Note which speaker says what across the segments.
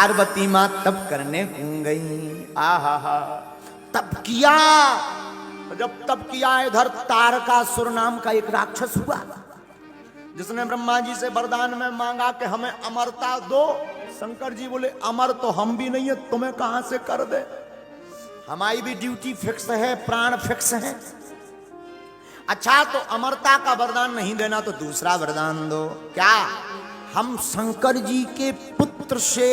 Speaker 1: पार्वती मां तप करने गई। आहा हा तप किया। जब तप किया इधर तारकासुर नाम का एक राक्षस हुआ, जिसने ब्रह्मा जी से वरदान में मांगा कि हमें अमरता दो। शंकर जी बोले अमर तो हम भी नहीं है, तुम्हें कहां से कर दे, हमारी भी ड्यूटी फिक्स है, प्राण फिक्स है। अच्छा तो अमरता का वरदान नहीं देना तो दूसरा वरदान दो। क्या? हम शंकर जी के पुत्र से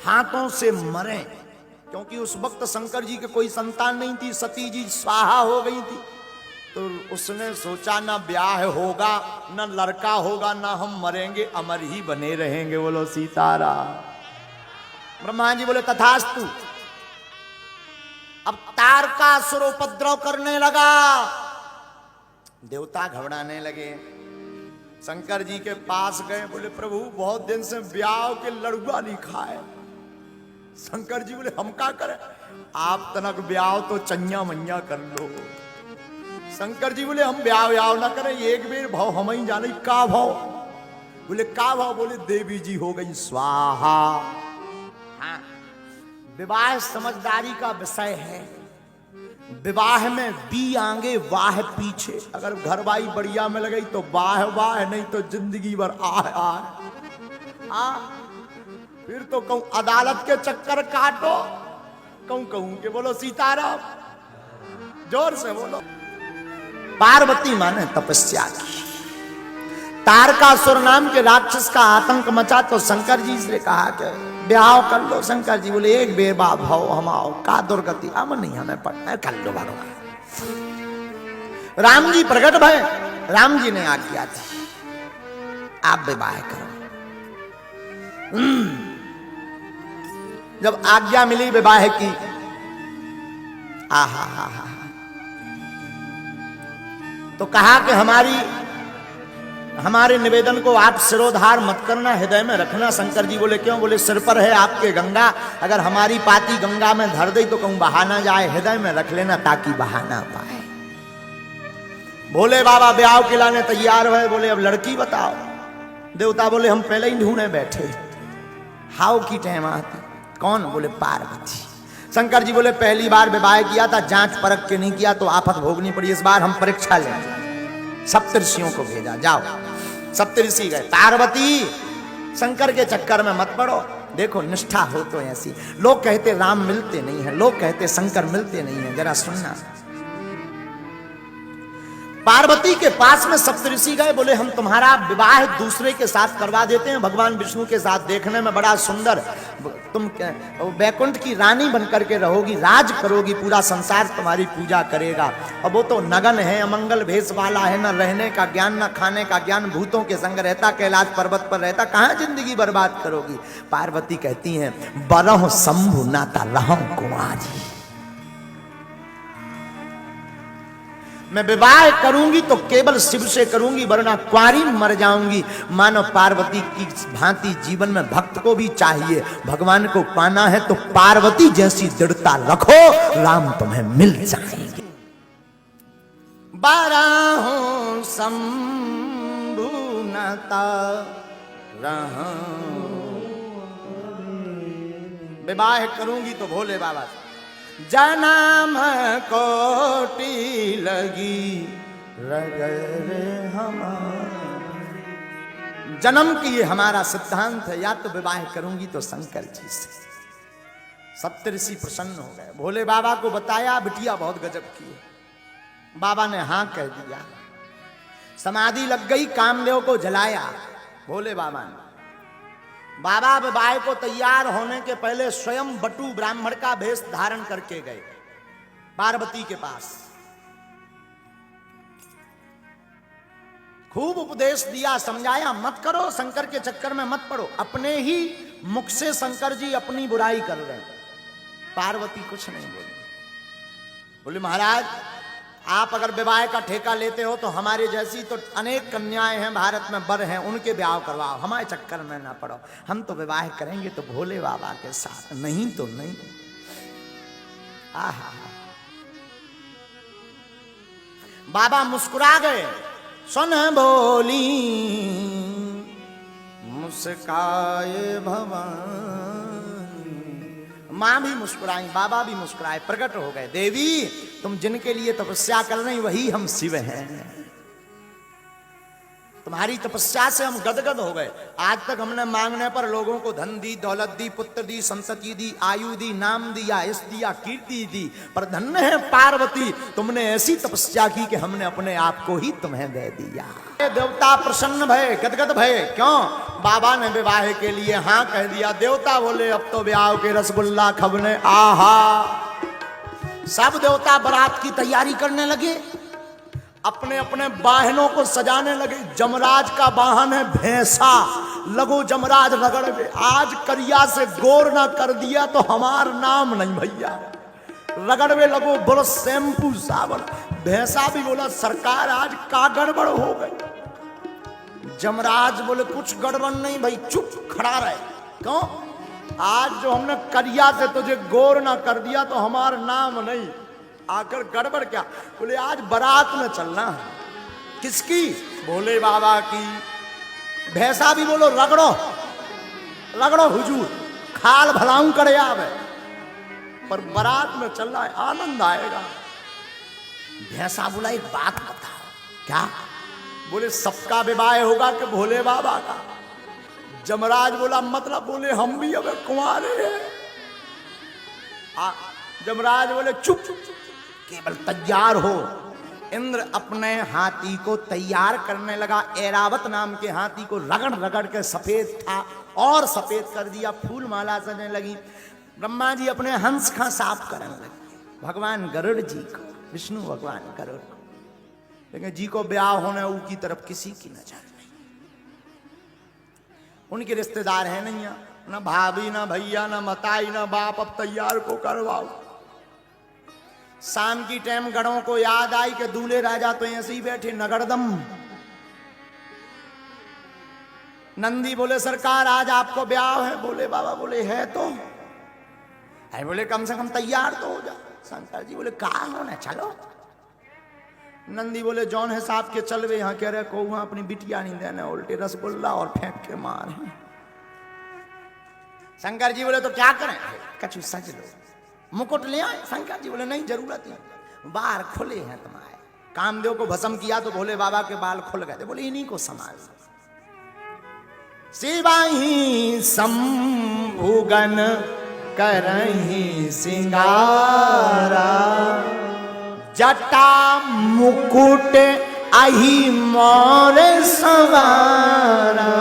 Speaker 1: हाथों से मरें, क्योंकि उस वक्त शंकर जी के कोई संतान नहीं थी, सती जी स्वाहा हो गई थी। तो उसने सोचा ना ब्याह होगा, ना लड़का होगा, ना हम मरेंगे, अमर ही बने रहेंगे। बोलो सीताराम। ब्रह्मा जी बोले तथास्तु। अब तारकासुर उपद्रव करने लगा, देवता घबराने लगे। शंकर जी के पास गए, बोले प्रभु बहुत दिन से ब्याह के लड़ुआ नहीं खाए। शंकर जी बोले हम क्या करें, आप तनक ब्याह तो चन्या मन्या कर लो। शंकर जी बोले हम ब्याह व्याह ना करें, एक बेर भाव हम ही जाने। का भाव? बोले का भाव? बोले देवी जी हो गई स्वाहा। हाँ, विवाह समझदारी का विषय है। विवाह में बी आगे वाह पीछे। अगर घरवाई बढ़िया में लगई तो वाह वाह, नहीं तो जिंदगी भर आह आह आ। फिर तो कहूं अदालत के चक्कर काटो, कहूं के बोलो सीताराम, जोर से बोलो। पार्वती मां ने तपस्या की, तारकासुर नाम के राक्षस का आतंक मचा, तो शंकर जी से कहा कि ब्याह कर लो। शंकर जी बोले एक बेर बाप भाव हम आओ, का दुर्गति हम नहीं, हमें पढ़ना कर लो भगवान। राम जी प्रकट भय, राम जी ने आज्ञा दी आप विवाह करो। जब आज्ञा मिली विवाह की, आहा हा हा, तो कहा कि हमारे निवेदन को आप सिरोधार मत करना, हृदय में रखना। शंकर जी बोले क्यों? बोले सिर पर है आपके गंगा, अगर हमारी पाती गंगा में धर दे तो कहूं बहा ना जाए, हृदय में रख लेना ताकि बहा ना पाए। बोले बाबा ब्याह के लाने तैयार है। बोले अब लड़की बताओ। देवता बोले हम पहले ही ढूंढने बैठे, हाउ की टाइम आती। कौन? बोले पार्वती। शंकर जी बोले पहली बार विवाह किया था, जांच परख के नहीं किया तो आफत भोगनी पड़ी, इस बार हम परीक्षा लेंगे। सप्तऋषियों को भेजा, जाओ। सप्तऋषि गए। पार्वती शंकर के चक्कर में मत पड़ो, देखो निष्ठा हो तो ऐसी। लोग कहते राम मिलते नहीं है, लोग कहते शंकर मिलते नहीं है, जरा सुनना। पार्वती के पास में सप्तऋषि गए, बोले हम तुम्हारा विवाह दूसरे के साथ करवा देते हैं, भगवान विष्णु के साथ, देखने में बड़ा सुंदर, तुम वैकुंठ की रानी बनकर के रहोगी, राज करोगी, पूरा संसार तुम्हारी पूजा करेगा। और वो तो नगन है, अमंगल भेष वाला है, न रहने का ज्ञान, न खाने का ज्ञान, भूतों के संग रहता, कैलाश पर्वत पर रहता, कहां जिंदगी बर्बाद करोगी। पार्वती कहती हैं बरह शंभु नाता रहूं कुंवारी, मैं विवाह करूंगी तो केवल शिव से करूंगी, वरना कुंवारी मर जाऊंगी। मानो पार्वती की भांति जीवन में भक्त को भी चाहिए, भगवान को पाना है तो पार्वती जैसी दृढ़ता रखो, राम तुम्हें मिल जाएंगे। बारहों शंभु नाता रहूं, विवाह करूंगी तो भोले बाबा से। जन्म कोटि लगी रगरे हमारे, जन्म की ये हमारा सिद्धांत है, या तो विवाह करूंगी तो शंकर जी से। सप्तऋषि प्रसन्न हो गए, भोले बाबा को बताया, बिटिया बहुत गजब की है। बाबा ने हाँ कह दिया, समाधि लग गई, कामदेव को जलाया भोले बाबा ने। बाबा विवाह को तैयार होने के पहले स्वयं बटू ब्राह्मण का भेष धारण करके गए पार्वती के पास। खूब उपदेश दिया, समझाया, मत करो, शंकर के चक्कर में मत पड़ो। अपने ही मुख से शंकर जी अपनी बुराई कर रहे हैं। पार्वती कुछ नहीं बोली, बोले महाराज आप अगर विवाह का ठेका लेते हो तो हमारे जैसी तो अनेक कन्याएं हैं भारत में, बर हैं, उनके ब्याह करवाओ, हमारे चक्कर में ना पड़ो। हम तो विवाह करेंगे तो भोले बाबा के साथ, नहीं तो नहीं। आहा, बाबा मुस्कुरा गए, सुन भोली मुस्काए भवानी, माँ भी मुस्कुराई, बाबा भी मुस्कुराए, प्रकट हो गए। देवी तुम जिनके लिए तपस्या कर रही वही हम शिव हैं। तुम्हारी तपस्या से हम गदगद हो गए। आज तक हमने मांगने पर लोगों को धन दी, दौलत दी, पुत्र दी, संतति दी, आयु दी, नाम दिया, यश दिया, कीर्ति दी, पर धन्य है पार्वती तुमने ऐसी तपस्या की कि हमने अपने आप को ही तुम्हें दे दिया। देवता प्रसन्न भय, गदगद भय। क्यों? बाबा ने विवाह के लिए हाँ कह दिया। देवता बोले अब तो ब्याह के रसगुल्ला खबने। आहा, सब देवता बारात की तैयारी करने लगे, अपने अपने वाहनों को सजाने लगे। जमराज का वाहन है भैंसा, लगो जमराज रगड़ में। आज करिया से गोर ना कर दिया तो हमार नाम नहीं भैया। रगड़ में लगो बोलो शैम्पू साबुन। भैंसा भी बोला सरकार आज का गड़बड़ हो गई। जमराज बोले कुछ गड़बड़ नहीं भाई, चुप खड़ा रहे। क्यों? आज जो हमने करिया से तुझे गोर ना कर दिया तो हमार नाम नहीं। आकर गड़बड़ क्या? बोले आज बारात में चलना है। किसकी? भोले बाबा की। भैंसा भी बोलो रगड़ो रगड़ो हुजूर, खाल भलाऊ करे आवे, पर बारात में चलना है, आनंद आएगा। भैंसा बोला एक बात बताओ। क्या? बोले सबका विवाह होगा कि भोले बाबा का? जमराज बोला मतलब? बोले हम भी अब कुंवारे हैं। जमराज बोले चुप, केवल तैयार हो। इंद्र अपने हाथी को तैयार करने लगा। ऐरावत नाम के हाथी को रगड़ रगड़ के सफेद था और सफेद कर दिया, फूल माला सजने लगी। ब्रह्मा जी अपने हंस का साफ करने लगे। भगवान गरुड़ जी को, विष्णु भगवान गरुड़ को, लेकिन जी को ब्याह होने की तरफ किसी की नजर नहीं। उनके रिश्तेदार है नहीं, ना भाभी, ना भैया, ना मताई, ना बाप। अब तैयार को करवाओ। शाम की टाइम गढ़ों को याद आई कि दूल्हे राजा तो ऐसे ही बैठे नगरदम। नंदी बोले सरकार आज आपको ब्याह है। बोले बाबा बोले है तो है। बोले कम से कम तैयार तो हो जा। शंकर जी बोले कहाँ होना, चलो। नंदी बोले जौन हिसाब के चलवे यहाँ कह रहे को वहां अपनी बिटिया नहीं देने, उल्टे रसगुल्ला और फेंक के मारे। शंकर जी बोले तो क्या करें? कछु सज लो, मुकुट ले आए। शंकर जी बोले नहीं जरूरत नहीं, बाल खुले हैं तुम्हारे। कामदेव को भस्म किया तो भोले बाबा के बाल खुल गए थे। बोले इन्हीं को संभाल। शिवाही शंभुगन करही सिंगारा, जटा मुकुट अहि मोर सवारा।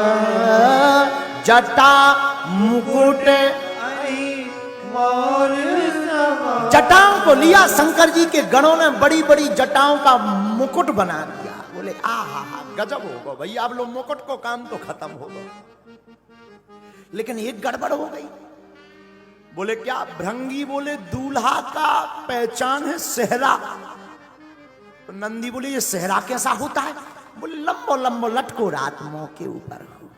Speaker 1: जटा मुकुट जटाओं को लिया शंकर जी के गणों ने, बड़ी बड़ी जटाओं का मुकुट बना दिया। बोले आहा गजब होगा भैया, आप लोग मुकुट को काम तो खत्म होगा। लेकिन एक गड़बड़ हो गई। बोले क्या? भृंगी बोले दूल्हा का पहचान है सेहरा। तो नंदी बोले ये सेहरा कैसा होता है? बोले लंबो लंबो लटको रात मुंह के ऊपर हो।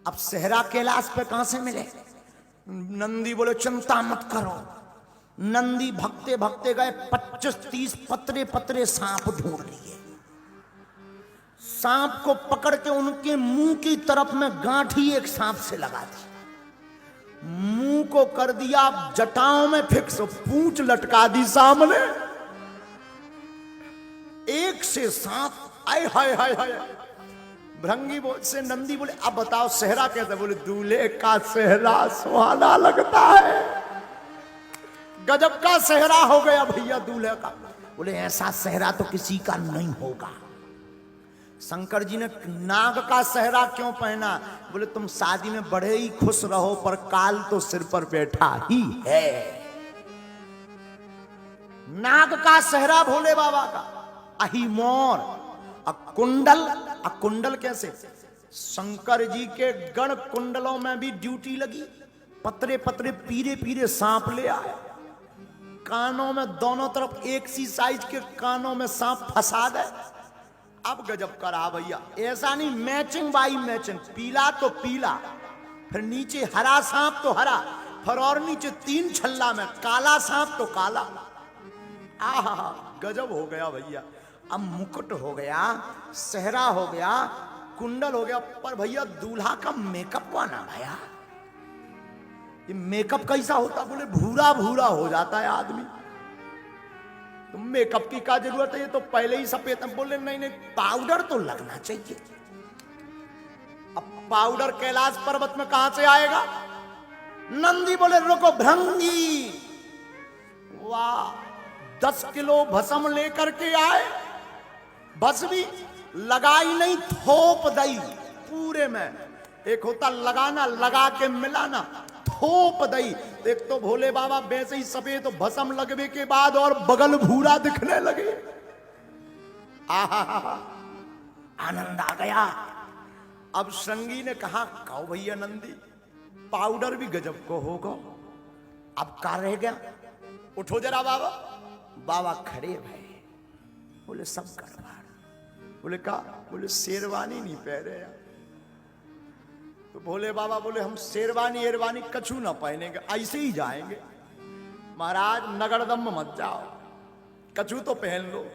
Speaker 1: अब सेहरा कैलाश पे कहां से मिले? नंदी बोले चिंता मत करो। नंदी भगते भगते गए, 25-30 पतरे पतरे सांप ढूंढ लिए। सांप को पकड़ के उनके मुंह की तरफ में गांठी एक सांप से लगा दी, मुंह को कर दिया जटाओं में फिक्स, पूंछ लटका दी सामने। एक से सांप आय हाय हाय हाय। भृंगी से नंदी बोले अब बताओ सेहरा कैसे? बोले दूल्हे का सेहरा सुहाना लगता है। गजब का सेहरा हो गया भैया दूल्हे का। बोले ऐसा सेहरा तो किसी का नहीं होगा। शंकर जी ने नाग का सेहरा क्यों पहना? बोले तुम शादी में बड़े ही खुश रहो, पर काल तो सिर पर बैठा ही है। नाग का सेहरा भोले बाबा का, अहिमोर, कुंडल। कुंडल कैसे? शंकर जी के गण कुंडलों में भी ड्यूटी लगी। पतरे पतरे पीरे पीरे सांप ले आए, कानों में दोनों तरफ एक सी साइज के कानों में सांप फंसा दे। अब गजब करा भैया, ऐसा नहीं मैचिंग बाई मैचिंग, पीला तो पीला, फिर नीचे हरा सांप तो हरा, फिर और नीचे 3 छल्ला में काला सांप तो काला। आहा गजब हो गया भैया। अब मुकुट हो गया, सेहरा हो गया, कुंडल हो गया, पर भैया दूल्हा का मेकअप बना भैया। ये मेकअप कैसा होता? बोले भूरा भूरा हो जाता है आदमी। तो मेकअप की क्या जरूरत है, ये तो पहले ही सफेद है। बोले नहीं नहीं, पाउडर तो लगना चाहिए। अब पाउडर कैलाश पर्वत में कहां से आएगा? नंदी बोले रुको भृंगी, वाह 10 किलो भस्म लेकर के आए, बस भी लगाई नहीं, थोप दई पूरे में। एक होता लगाना, लगा के मिलाना, थोप दई। एक तो भोले बाबा वैसे ही सफेद, तो भस्म लगने के बाद और बगल भूरा दिखने लगे। आहा आनंद आ गया। अब श्रृंगी ने कहा कहो भैया नंदी, पाउडर भी गजब को होगा, अब का रह गया, उठो जरा बाबा। बाबा खड़े भाई, बोले सब गड़बड़। बोले का? बोले शेरवानी नहीं पहने। तो भोले बाबा बोले हम शेरवानी एरवानी कछु ना पहनेंगे, ऐसे ही जाएंगे। महाराज नगरदम मत जाओ, कछु तो पहन लो,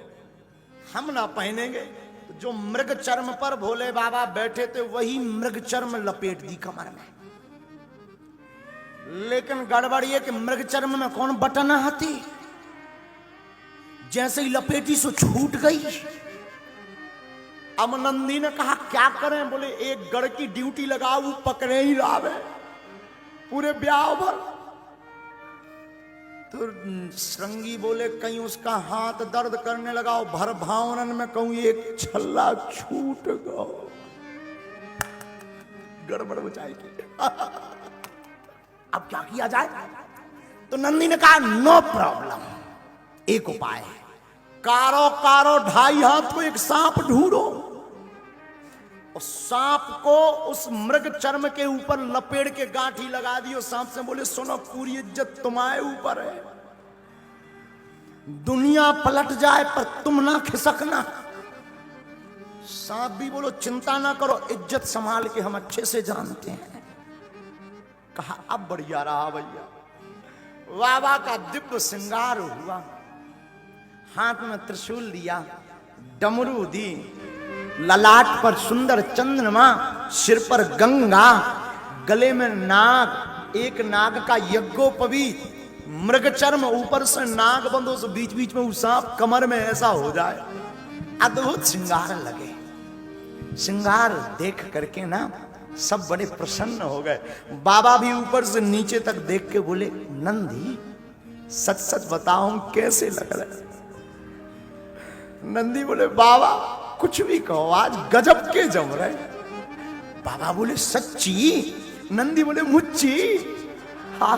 Speaker 1: हम ना पहनेंगे। तो जो मृग चर्म पर भोले बाबा बैठे थे वही मृग चर्म लपेट दी कमर में। लेकिन गड़बड़ ये कि मृग चर्म में कौन बटन आती, जैसे ही लपेटी सो छूट गई। अब नंदी ने कहा क्या करें? बोले एक गढ़ की ड्यूटी लगाओ, वो पकड़े ही लावे पूरे ब्याह भर। तो श्रृंगी बोले कहीं उसका हाथ दर्द करने लगा, भर भावनन में कहूं एक छल्ला छूट गो, गड़बड़ हो जाएगी। अब क्या किया जाए? तो नंदी ने कहा नो प्रॉब्लम, एक उपाय है, कारो कारो 2.5 हाथ को एक सांप ढूंढो, और सांप को उस मृग चर्म के ऊपर लपेट के गांठी लगा दियो। सांप से बोले सुनो, पूरी इज्जत तुम्हारे ऊपर है, दुनिया पलट जाए पर तुम ना खिसकना। सांप भी बोलो चिंता ना करो, इज्जत संभाल के हम अच्छे से जानते हैं। कहा अब बढ़िया रहा भैया। बाबा का दिव्य श्रृंगार हुआ, हाथ में त्रिशूल लिया, डमरू दी, ललाट पर सुंदर चंद्रमा, सिर पर गंगा, गले में नाग, एक नाग का यज्ञोपवीत, मृग चर्म, ऊपर से नाग बंदो से बीच बीच में सांप, कमर में ऐसा हो जाए। अद्भुत श्रृंगार लगे। श्रृंगार देख करके ना सब बड़े प्रसन्न हो गए। बाबा भी ऊपर से नीचे तक देख के बोले नंदी सच सच बताओ कैसे लग रहा है? नंदी बोले बाबा कुछ भी कहो, आज गजब के जम रहे। बाबा बोले सच्ची? नंदी बोले मुच्ची। हाँ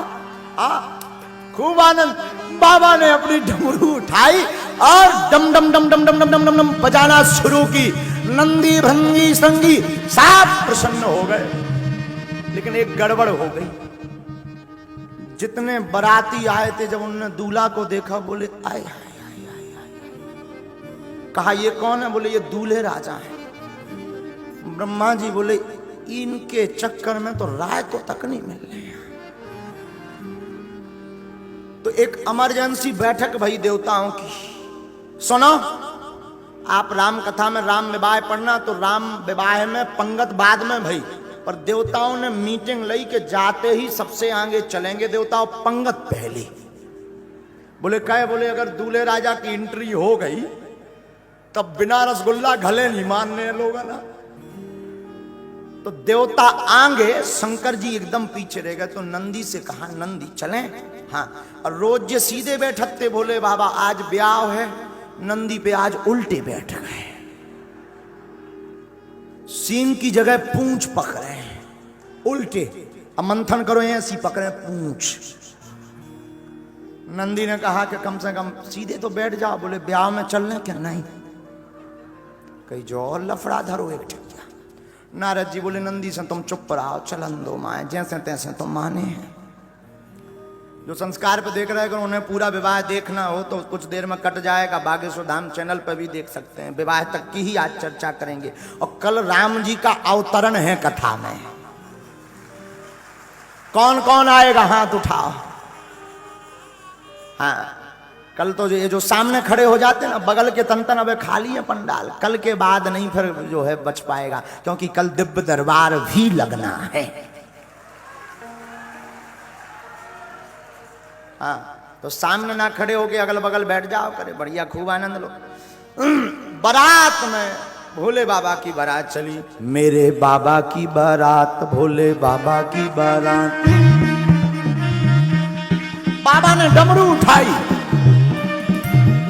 Speaker 1: हाँ, खूब आनंद। बाबा ने अपनी डमरू उठाई और डम डम डम डम डम डम डम डम डम बजाना शुरू की। नंदी भृंगी श्रृंगी सब प्रसन्न हो गए। लेकिन एक गड़बड़ हो गई। जितने बाराती आए थे, जब उन्होंने दूल्हा को देखा बोले आए, कहा ये कौन है? बोले ये दूल्हे राजा हैं। ब्रह्मा जी बोले इनके चक्कर में तो राय को तक नहीं मिल रही। तो एक इमरजेंसी बैठक भई देवताओं की। सुनो, आप राम कथा में राम विवाह पढ़ना, तो राम विवाह में पंगत बाद में भई, पर देवताओं ने मीटिंग लई के जाते ही सबसे आगे चलेंगे देवताओं, पंगत पहले। बोले कहे? बोले अगर दूल्हे राजा की एंट्री हो गई तब बिना रसगुल्ला गले नहीं मानने लोग ना। तो देवता आगे, शंकर जी एकदम पीछे रह गए। तो नंदी से कहा नंदी चलें? हाँ। और रोज जे सीधे बैठते भोले बाबा, आज ब्याह है, नंदी पे आज उल्टे बैठ गए। सींग की जगह पूंछ पकड़े हैं उल्टे। अब मंथन करो, ऐसी पकड़े पूंछ। नंदी ने कहा कि कम से कम सीधे तो बैठ जाओ। बोले ब्याह में चलने क्या? नहीं, कहीं जो और लफड़ा धरो एक ठिकिया। नारद जी बोले नंदी से तुम चुप रहो, चलन दो माए, जैसे तैसे तो माने हैं। जो संस्कार पे देख रहे हैं, अगर उन्हें पूरा विवाह देखना हो तो कुछ देर में कट जाएगा, बागेश्वर धाम चैनल पर भी देख सकते हैं। विवाह तक की ही आज चर्चा करेंगे। और कल राम जी का अवतरण है कथा में। कौन कौन आएगा हाथ उठाओ। हाँ, कल तो ये जो सामने खड़े हो जाते हैं ना, बगल के तन अब खाली है पंडाल। कल के बाद नहीं फिर जो है बच पाएगा, क्योंकि कल दिव्य दरबार भी लगना है। हाँ, तो सामने ना खड़े होके अगल बगल बैठ जाओ करे, बढ़िया खूब आनंद लो। बारात में भोले बाबा की बारात चली, मेरे बाबा की बारात, भोले बाबा की बारात। बाबा ने डमरू उठाई,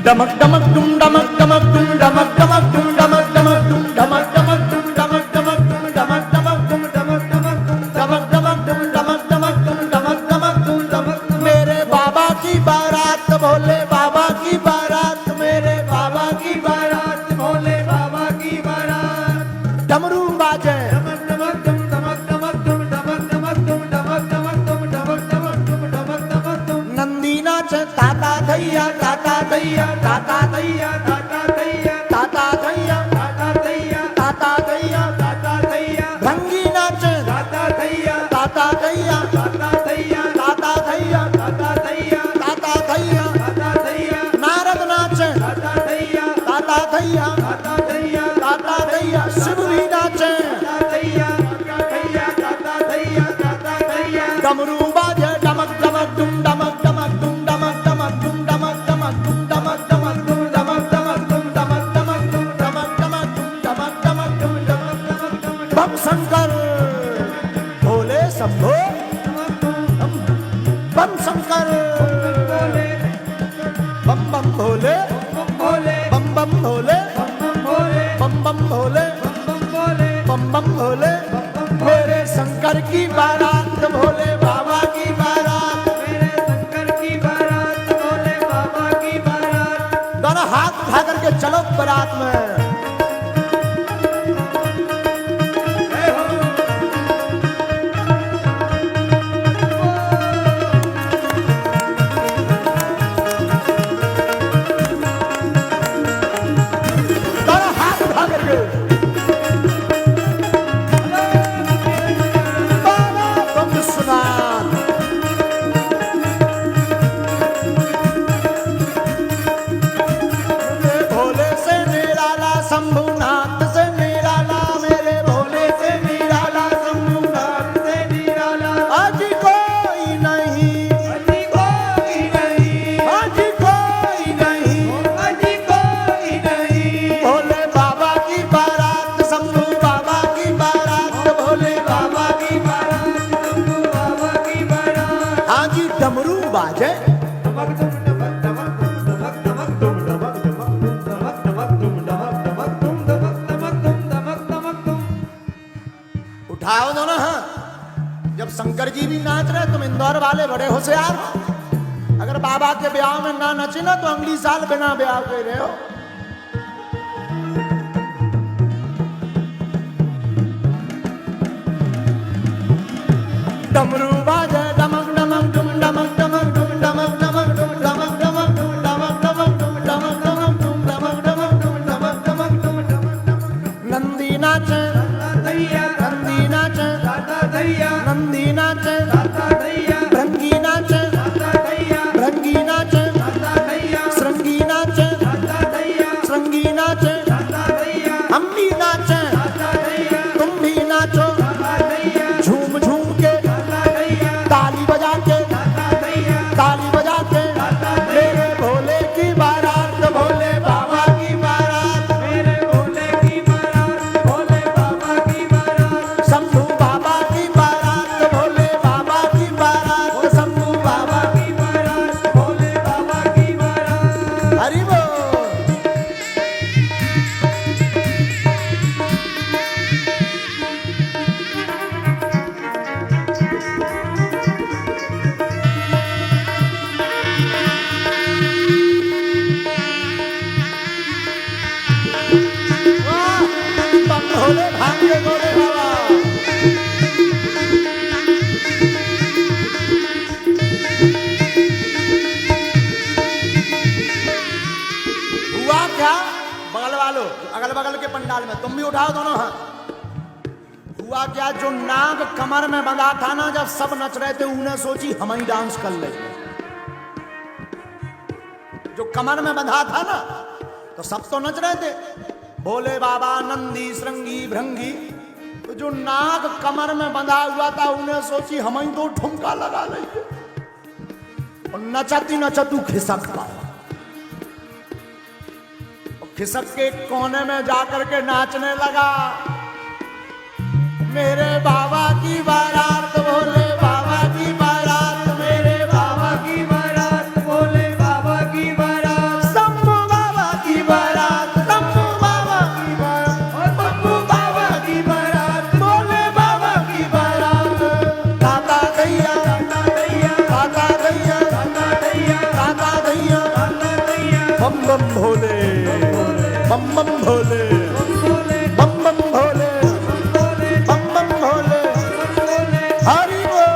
Speaker 1: डमक डमक डुम डमक डमक डुम डमक डमक डुम डमक डमक डुम डमक डमक डुम डमक डमक डुम डमक डमक डुम डमक डमक डुम डमक डमक डुम डमक डमक डुम डमक डमक डुम डमक। मेरे बाबा की बारात, भोले बाबा की बारात, मेरे बाबा की बारात, भोले बाबा की बारात। डमरू बाजे, डमक डमक डुम डमक डमक डुम डमक डमक डुम डमक डमक डुम डमक डमक डुम डमक डमक डुम। नंदी नाच, ताता धैया, ताता धैया, ताता धैया, ताता धैया, ताता धैया, ताता धैया, ताता धैया, ताता धैया। भंगी नाच, ताता धैया, ताता धैया, ताता धैया, ताता धैया, ताता धैया, ताता धैया, ताता धैया। नारद नाच, ताता धैया, ताता धैया, ताता धैया, ताता धैया। शिव भी नाचे, ताता धैया, ताता धैया, ताता धैया, ताता धैया। डमरू बाजे, डमक डमक डुम डमक डमक डुम डमक डमक डुम डमक डमक डुम डमक डमक डुम डमक डमक डुम डमक डमक डुम डमक डमक डुम डमक डमक डुम डमक डमक डुम। बम शंकर भोले शंभो, बम शंकर बम बम भोले, बम बम भोले, बम बम भोले, बम बम भोले। मेरे शंकर की बारात, भोले बाबा की बारात, मेरे शंकर की बारात, भोले बाबा की बारात। दोनों हाथ उठा करके चलो बारात में। दोनों हाथ उठा करके शंभुनाथ से निराला, मेरे भोले से निराला, शंभुनाथ से निराला। अजी कोई नहीं, अजी कोई नहीं, अजी कोई नहीं, अजी कोई नहीं। भोले बाबा की बारात, शंभु बाबा की बारात, भोले बाबा की बारात, शंभु बाबा की बारात। हाँ जी, डमरू बाजे, उठाओ दोनों हाथ। जब शंकर जी भी नाच रहे, तुम इंदौर वाले बड़े होशियार हो। अगर बाबा के ब्याह में ना नचे ना तो अगली साल बिना ब्याह के रहे हो। डमरू बाजे, डमक डमक डुम डमक डमक डुम डमक डमक डुम डमक डमक डुम डमक डमक डुम डमक डमक डुम डमक डमक डुम डमक डमक डुम डमक डमक। नंदी नाचे, नंदी नाचे, नंदी नाचे, भृंगी नाचे, भृंगी नाचे, श्रृंगी नाचे, श्रृंगी नाचे। हम भी नाचे, तुम भी नाचो, झूम झूम के, ताली बजा के, ताली बजा के। मेरे भोले की बारात, भोले बाबा की बारात, मेरे भोले की बारात, भोले बाबा की बारात। शंभू बाबा की बारात, भोले बाबा की बारात, शंभू बाबा की बारात, भोले बाबा की बारात। हरि बोल। भोले भाग्य भोले बाबा। हुआ क्या, बगल वालों, अगल बगल के पंडाल में तुम भी उठाओ दोनों हाथ। हुआ क्या, जो नाग कमर में बंधा था ना, जब सब नच रहे थे, उन्हें सोची हम ही डांस कर ले। जो कमर में बंधा था ना, तो सब तो नच रहे थे, भोले बाबा, नंदी, श्रृंगी, भृंगी। तो जो नाग कमर में बंधा हुआ था, उन्हें सोची हम ही तो ठुमका लगा लेंगे। और नचती नचतू खिसक पाओ। खिसक के कोने में जाकर के नाचने लगा। मेरे बाबा की बारात, भोले बाबा की बारात, मेरे बाबा की बारात, भोले बाबा की बारात, शंभू बाबा की बारात, शंभू बाबा की बारात, शंभू बाबा की बारात, भोले बाबा की बारात। दाता दैया, दाता दैया, दाता दैया, दाता दैया, दाता दैया, दाता दैया, बम बम भोले, बम बम भोले, बम बम भोले, बम बम भोले, हरि बोल।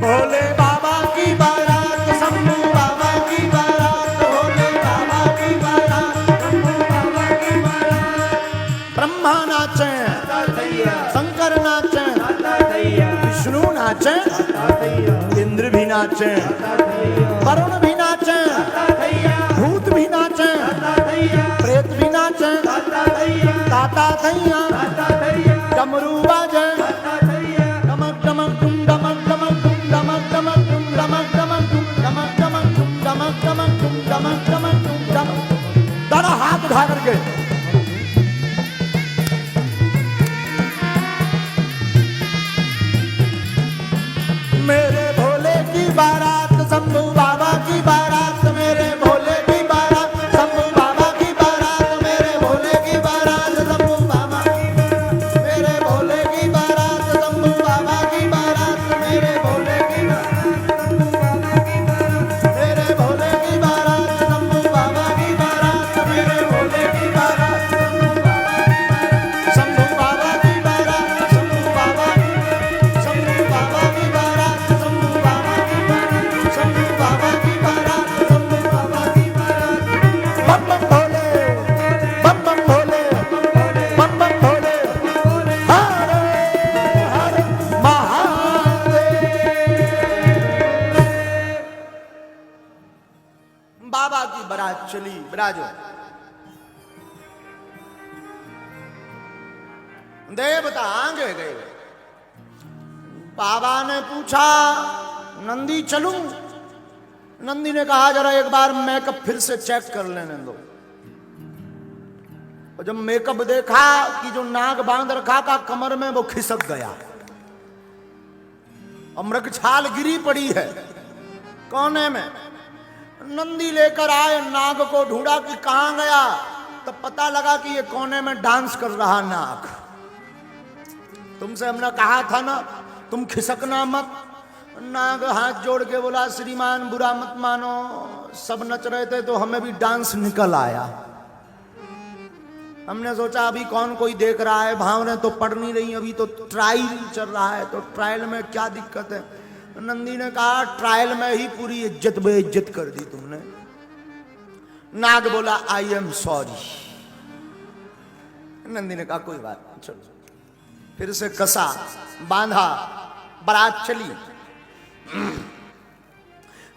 Speaker 1: भोले बाबा की बारात, शंभू बाबा की बारात, भोले बाबा की बारात, शंभू बाबा की बारात। ब्रह्मा नाचे, शंकर नाचे, विष्णु नाचे, इंद्र भी नाचे, वरुण भी नाचे, भूत भी नाचे, प्रेत भी नाचे, ताता थैया, डमरू बाजे, डमक डमक डुम डमक डमक डुम डमक डमक डुम डमक डमक डुम डमक डमक डुम डमक डमक डुम डमक डमक डुम डमक। दोनों हाथ उठा करके मेरे भोले की बारात, शंभू बाबा की बारात, मेरे भोले की बारात, शंभू बाबा की बारात, मेरे भोले की बारात, शंभू बाबा की बारात, मेरे भोले की बारात, शंभू बाबा की बारात, मेरे भोले की बारात, शंभू बाबा की बारात, मेरे भोले की बारात, शंभू बाबा की बारात, मेरे भोले की बारात, शंभू बाबा की बारात, शंभू बाबा की बारात, शंभू बाबा की बारात, शंभू बाबा की बारात, शंभू बाबा की बारात, शंभू बाबा की बारात। बम बम भोले, बम बम भोले, बम बम भोले, हर हर महादेव। बाबा की बारात चली, बिराजो। देवता आगे गए। बाबा ने पूछा, नंदी चलूं? नंदी ने कहा जरा एक बार मेकअप फिर से चेक कर लेने दो। और जब मेकअप देखा कि जो नाग बांध रखा था कमर में वो खिसक गया और मृगछाल गिरी पड़ी है कोने में। नंदी लेकर आए, नाग को ढूंढा कि कहां गया, तब पता लगा कि ये कोने में डांस कर रहा नाग। तुमसे हमने कहा था ना तुम खिसकना मत। नाग हाथ जोड़ के बोला, श्रीमान बुरा मत मानो, सब नच रहे थे तो हमें भी डांस निकल आया। हमने सोचा अभी कौन कोई देख रहा है, भावनें तो पड़ नहीं रही, अभी तो ट्रायल चल रहा है, तो ट्रायल में क्या दिक्कत है। नंदी ने कहा ट्रायल में ही पूरी इज्जत बेइज्जत कर दी तुमने। नाग बोला आई एम सॉरी। नंदी ने कहा कोई बात नहीं, चलो। फिर से कसा, बांधा, बारात चली।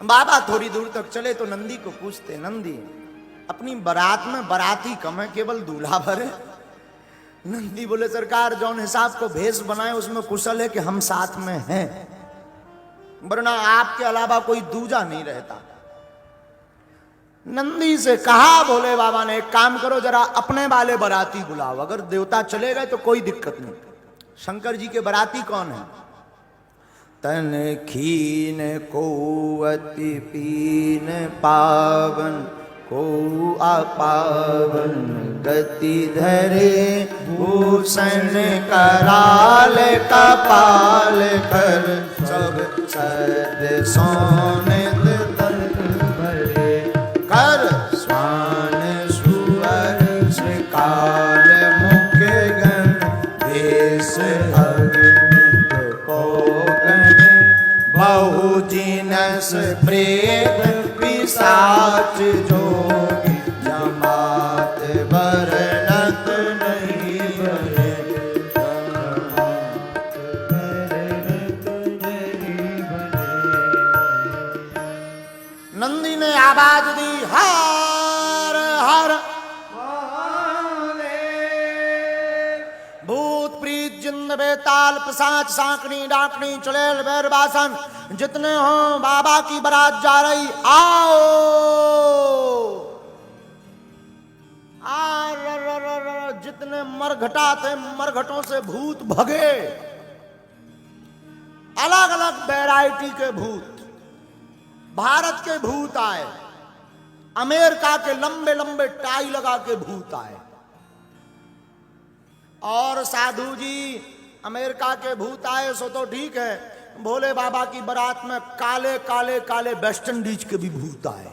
Speaker 1: बाबा थोड़ी दूर तक चले तो नंदी को पूछते, नंदी अपनी बारात में बाराती कम है, केवल दूल्हा भर है। नंदी बोले सरकार जौन हिसाब को भेष बनाए उसमें कुशल है कि हम साथ में हैं, वरना आपके अलावा कोई दूजा नहीं रहता। नंदी से कहा भोले बाबा ने एक काम करो जरा अपने वाले बाराती बुलाओ, अगर देवता चले गए तो कोई दिक्कत नहीं। शंकर जी के बाराती कौन है? तन खीन को अति पीन पावन को अपावन गति धरे भूषण कराल कपाल कर सब सद सोने तन भरे कर स्वान सुअर श्रीकाल जिनस प्रेत पिशाच जोगी जमात बरनत नहीं बने। नंदी ने आवाज दी हर हर भूत प्रीत जिन्न बेताल पिशाच सांकनी डाकनी चुड़ैल बैरबासन जितने हो बाबा की बारात जा रही आओ। जितने मरघटा थे मरघटों से भूत भगे। अलग अलग वैरायटी के भूत। भारत के भूत आए, अमेरिका के लंबे लंबे टाई लगा के भूत आए। और साधु जी अमेरिका के भूत आए सो तो ठीक है, भोले बाबा की बारात में काले काले काले वेस्ट इंडीज के भी भूत आए।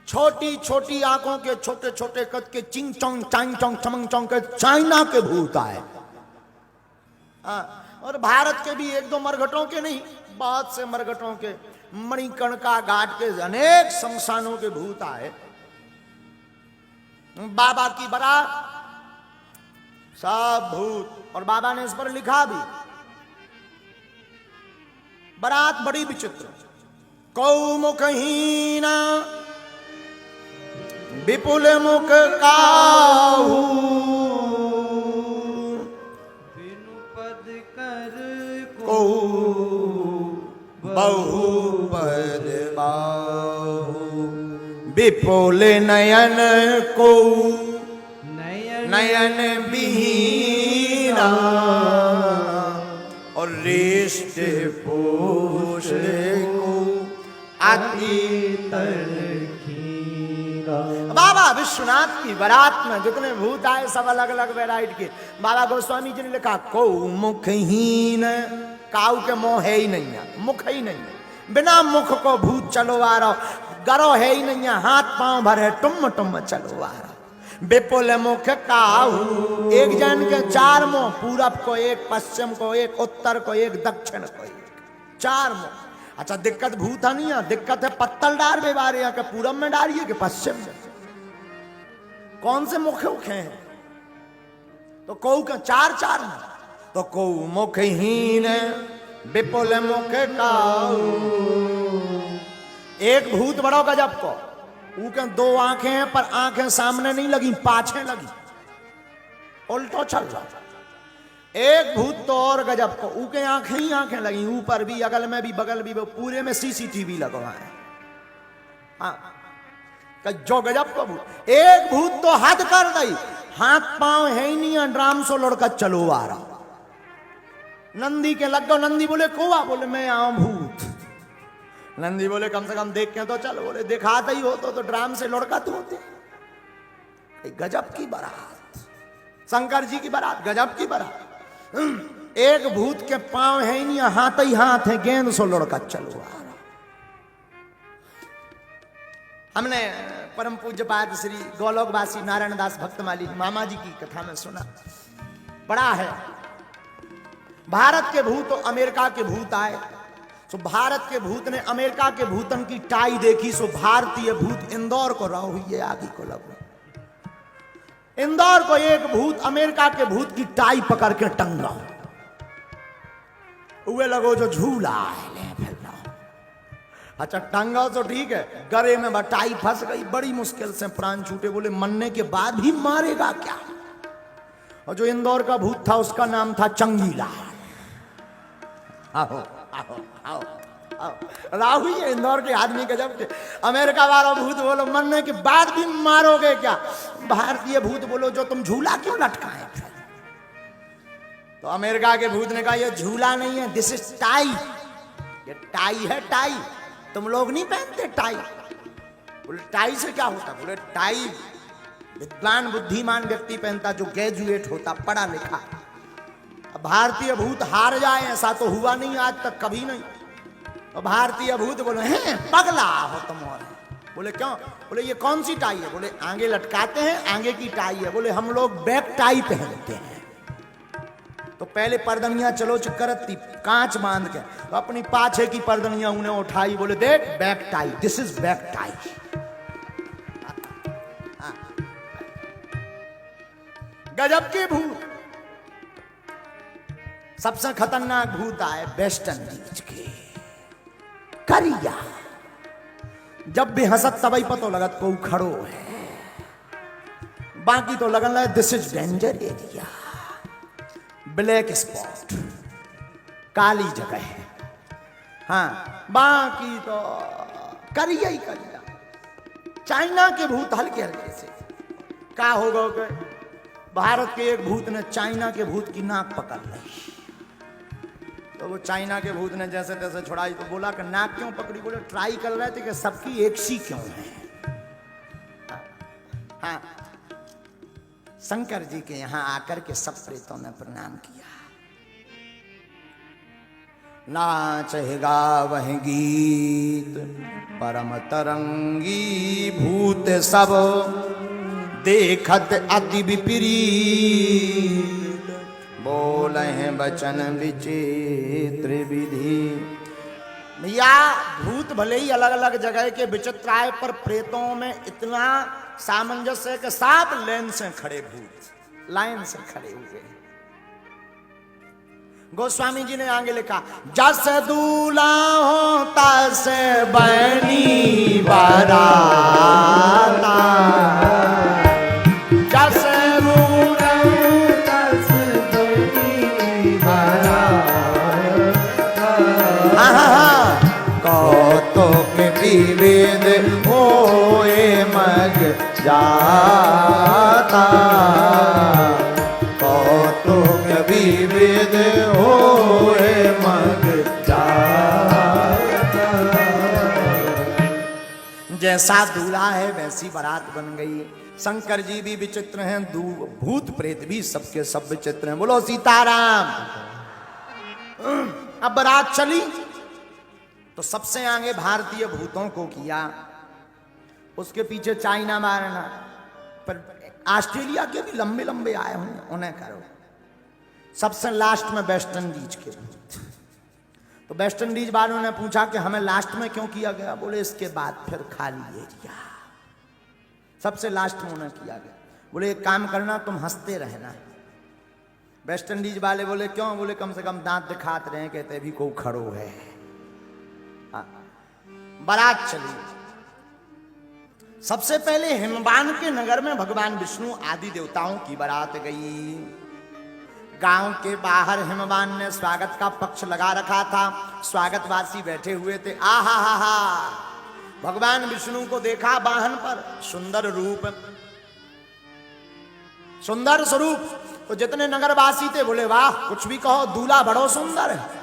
Speaker 1: छोटी छोटी आंखों के छोटे छोटे कद के चिंग चोंग चांग चोंग चमंग चोंग के चाइना के भूत आए। और भारत के भी एक दो मरघटों के नहीं, बहुत से मरघटों के, मणिकर्णिका घाट के अनेक शमशानों के भूत आए। बाबा की बारात सब भूत। और बाबा ने इस पर लिखा भी, बारात बड़ी विचित्र। कौ मुखहीना विपुल मुख काहू बिनु पद कर को बहुपद बाहु विपुल नयन को नयन विहीना और रिष्ट पोष को अति तलखीना। बाबा विश्वनाथ की बारात में जितने भूत आए सब अलग अलग वैरायटी के। बाबा गोस्वामी जी ने लिखा को मुखहीन, काऊ के मुंह है ही नहीं है, मुख ही नहीं है, बिना मुख को भूत चलो आ रहा, गरो है ही नहीं है, हाथ पांव भरे टुम टुम चलो आ रहा। विपुल मुख काहू, एक जन के चार मुंह, पूरब को एक, पश्चिम को एक, उत्तर को एक, दक्षिण को एक, चार मुंह। अच्छा दिक्कत भूत नहीं है, दिक्कत है पत्तल डार बेवारे के पूरब में डालिए कि पश्चिम में, कौन से मुख हैं? तो कौ का चार चार में, तो कौ मुखहीन विपुल मुख काहू। एक भूत बड़ो गजब को, ऊके दो आंखें हैं पर आंखें सामने नहीं लगी, पाछे लगी, उल्टो चल रहा। एक भूत तो और गजब को, ऊके आंखें ही आंखें लगी, ऊपर भी अगल में भी बगल भी, पूरे में सीसीटीवी लगवाए। हाँ जो गजब को भूत। एक भूत तो हद कर गई, हाथ पांव है ही नहीं, ड्राम सो लड़का चलो आ रहा। नंदी के लग गो, नंदी बोले कोवा, बोले मैं आऊं भूत। नंदी बोले कम से कम देख के तो चल, बोले दिखाता ही हो तो ड्राम से लड़का तो होते। गजब की बारात, शंकर जी की बारात, गजब की बारात। एक भूत के पांव है ही नहीं, हाथ ही हाथ है, गेंद सो लड़का चलो आ रहा। हमने परम पूज्य पाद श्री गोलोकवासी नारायण दास भक्तमाली मामा जी की कथा में सुना, बड़ा है। भारत के भूत तो अमेरिका के भूत आए, सो भारत के भूत ने अमेरिका के भूतन की टाई देखी, सो भारतीय भूत इंदौर को रहो हुई आगे को लगो। इंदौर को एक भूत अमेरिका के भूत की टाई पकड़ के टंगा हुए लगो जो झूला है। अच्छा टंगा तो ठीक है, गरे में बटाई फंस गई, बड़ी मुश्किल से प्राण छूटे। बोले मरने के बाद भी मारेगा क्या? और जो इंदौर का भूत था उसका नाम था चंगीला। आओ आओ आओ आओ राहु ये इंदौर के आदमी के जब अमेरिका वाला भूत बोलो मरने के बाद भी मारोगे क्या? भारतीय भूत बोलो जो तुम झूला क्यों लटकाए? तो अमेरिका के भूत ने कहा ये झूला नहीं है, दिस इज टाई, ये टाई है, टाई। तुम लोग नहीं पहनते टाई। बोले टाई से क्या होता? बोले टाई विद्वान बुद्धिमान व्यक्ति पहनता जो ग्रेजुएट होता, पढ़ा लिखा। अब भारतीय भूत हार जाए ऐसा तो हुआ नहीं आज तक, कभी नहीं। तो भारतीय भूत बोले हैं पगला हो तुम। और बोले क्यों? बोले ये कौन सी टाई है? बोले आगे लटकाते हैं, आगे की टाई है। बोले हम लोग बैक टाई पहनते हैं। तो पहले पर्दनियां चलो करती कांच बांध के, तो अपनी पाछे की पर्दनियां उन्हें उठाई, बोले देख back tie, this is back tie. गजब के भूत। सबसे खतरनाक भूत आए वेस्ट इंडीज के करिया। जब भी हंसत तबई पतो लगत को खड़ो है, बाकी तो लगन लगे this is danger area. Black spot, काली जगह है। हाँ, बाकी तो करिया ही करिया। चाइना के भूत हल्के हल्के से का हो गए, भारत के एक भूत ने चाइना के भूत की नाक पकड़ ली। तो वो चाइना के भूत ने जैसे तैसे छुड़ाई, तो बोला कि नाक क्यों पकड़ी? बोले ट्राई कर रहे थे कि सबकी एक सी क्यों है। हाँ, शंकर जी के यहां आकर के सब प्रेतों ने प्रणाम किया। नाचेगा वह गीत परम तरंगी, भूत सब देखत अति विपरीत, बोले हैं वचन विचित्र विधि। भैया भूत भले ही अलग अलग जगह के विचित्र आए, पर प्रेतों में इतना सामंजस्य के साथ लाइन से खड़े, भूत लाइन से खड़े हुए। गोस्वामी जी ने आगे लिखा, जस दूल्हा हो तस बनी बाराता, जस दूल्हा तस बनी बाराता, कौतुक विविध होए मग जाता, कौतुक विविध होए मग जाता। जैसा दूल्हा है वैसी बारात बन गई। शंकर जी भी विचित्र हैं, भूत प्रेत भी सबके सब विचित्र हैं। बोलो सीताराम। अब बारात चली तो सबसे आगे भारतीय भूतों को किया, उसके पीछे चाइना मारना, पर ऑस्ट्रेलिया के भी लंबे लंबे आए होंगे, उन्हें करो। सबसे लास्ट में वेस्ट इंडीज के भूत। तो वेस्ट इंडीज वालों ने पूछा कि हमें लास्ट में क्यों किया गया? बोले इसके बाद फिर खाली एरिया, सबसे लास्ट में उन्हें किया गया। बोले एक काम करना, तुम हंसते रहना। वेस्ट इंडीज वाले बोले क्यों? बोले कम से कम दांत दिखाते रहे, कहते भी को खड़ो है। बारात चली। सबसे पहले हिमवान के नगर में भगवान विष्णु आदि देवताओं की बारात गई। गांव के बाहर हिमवान ने स्वागत का पक्ष लगा रखा था, स्वागतवासी बैठे हुए थे। आहा हा हा, भगवान विष्णु को देखा वाहन पर, सुंदर रूप, सुंदर स्वरूप। तो जितने नगरवासी थे बोले वाह, कुछ भी कहो, दूल्हा बड़ो सुंदर है।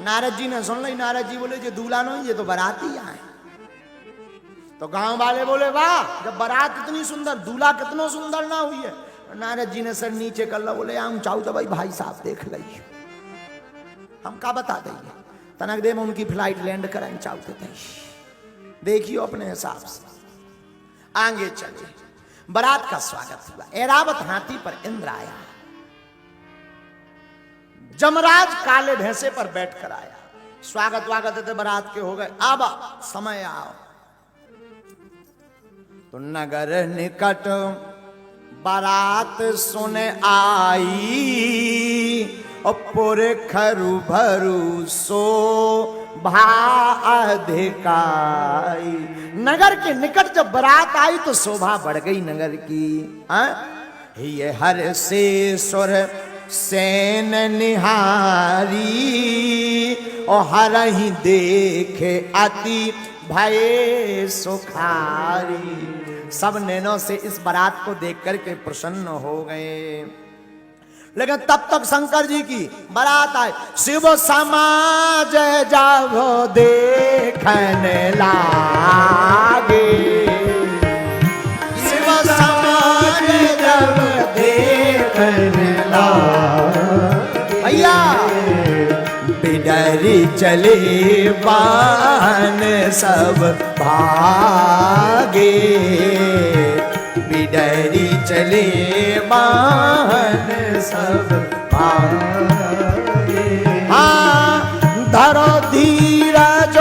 Speaker 1: नारद जी ने सुन ली। नारद जी बोले ये दूल्हा नहीं, ये तो बाराती आए। तो गांव वाले बोले वाह, जब बारात इतनी सुंदर, दूल्हा कितना सुंदर ना हुई है। नारद जी ने सर नीचे कर ला, बोले हम चाहू तो भाई साहब देख ली, हम का बता देंगे। तनक देव उनकी फ्लाइट लैंड कराएं चाहते थे, देखियो अपने हिसाब से। आगे चले, बारात का स्वागत हुआ। ऐरावत हाथी पर इंद्र आया, जमराज काले भैंसे पर बैठकर आया। स्वागत वागत थे बारात के हो गए। अब समय आओ। तो नगर निकट बारात सुने आई, और पुर खरु भरु सो भा अधिकाई। नगर के निकट जब बारात आई तो शोभा बढ़ गई नगर की। ये हर से सुर सेन निहारी, और हर ही देखे अति भय सुखारी। सब नैनों से इस बारात को देख करके प्रसन्न हो गए। लेकिन तब तक शंकर जी की बारात आई। शिव समाज जब देखने लागे, शिव समाज जब देखने लागे, भैया बिडरी चले बान सब भागे, बिडरी चले बान सब पाए। हाँ धरो धीरज